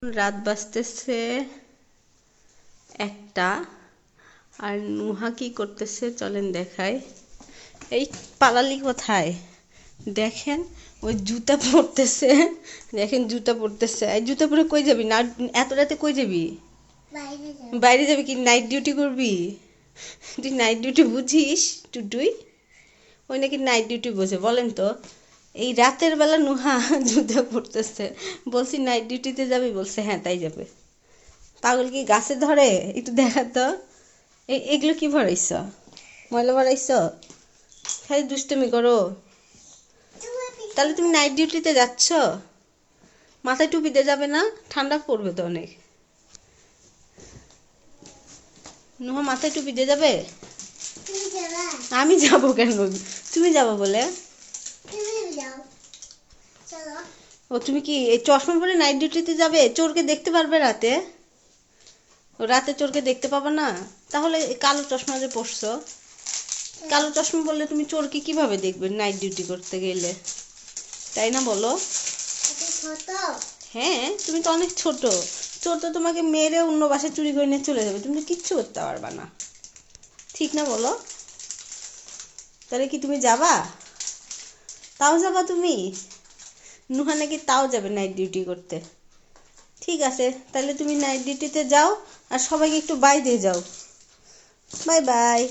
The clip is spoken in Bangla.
রাত বাজতেছে একটা, আর নুহা কি করতেছে চলেন দেখাই। এই পালালি কোথায় দেখেন, ওই জুতা পরতেছে, দেখেন জুতা পরতেছে। এই জুতা পরে কই যাবি না, এত রাতে কই যাবি? বাইরে যাবি কি, নাইট ডিউটি করবি? তুই নাইট ডিউটি বুঝিস টুটুই? ওই নাকি নাইট ডিউটি বোঝে, বলেন তো। এই রাতের বেলা নুহা জুতা পরতেছে, বলছি নাইট ডিউটিতে যাবি, বলছে হ্যাঁ তাই যাবে। পাগল কি গাছে ধরে? একটু দেখা তো। এগুলো কি ভরাইছ, ময়লা ভরাইছ? খালি দুষ্টুমি করো। তাহলে তুমি নাইট ডিউটিতে যাচ্ছ, মাথায় টুপি দিয়ে যাবে না? ঠান্ডা পড়বে তো অনেক। নুহা মাথায় টুপি দিয়ে যাবে? আমি যাব কেন, তুমি যাবো বলে। ও তুমি কি এই চশমা পরে নাইট ডিউটিতে যাবে? চোরকে দেখতে পারবে রাতে? ও রাতে চোরকে দেখতে পাবে না? তাহলে কালো চশমা যে পরছো, কালো চশমা পরলে তুমি চোরকে কিভাবে দেখবে নাইট ডিউটি করতে গেলে, তাই না বলো? হ্যাঁ তুমি তো অনেক ছোট, চোর তো তোমাকে মেরে অন্য বাসায় চুরি করে নিয়ে চলে যাবে, তুমি তো কিচ্ছু করতে পারবা না, ঠিক না বলো? তাহলে কি তুমি যাবা? তাও যাবা তুমি? নুহা নাকি তাও যাবে নাইট ডিউটি করতে। ঠিক আছে, তাহলে তুমি নাইট ডিউটিতে যাও, আর সবাইকে একটু বাই দিয়ে যাও। Bye bye.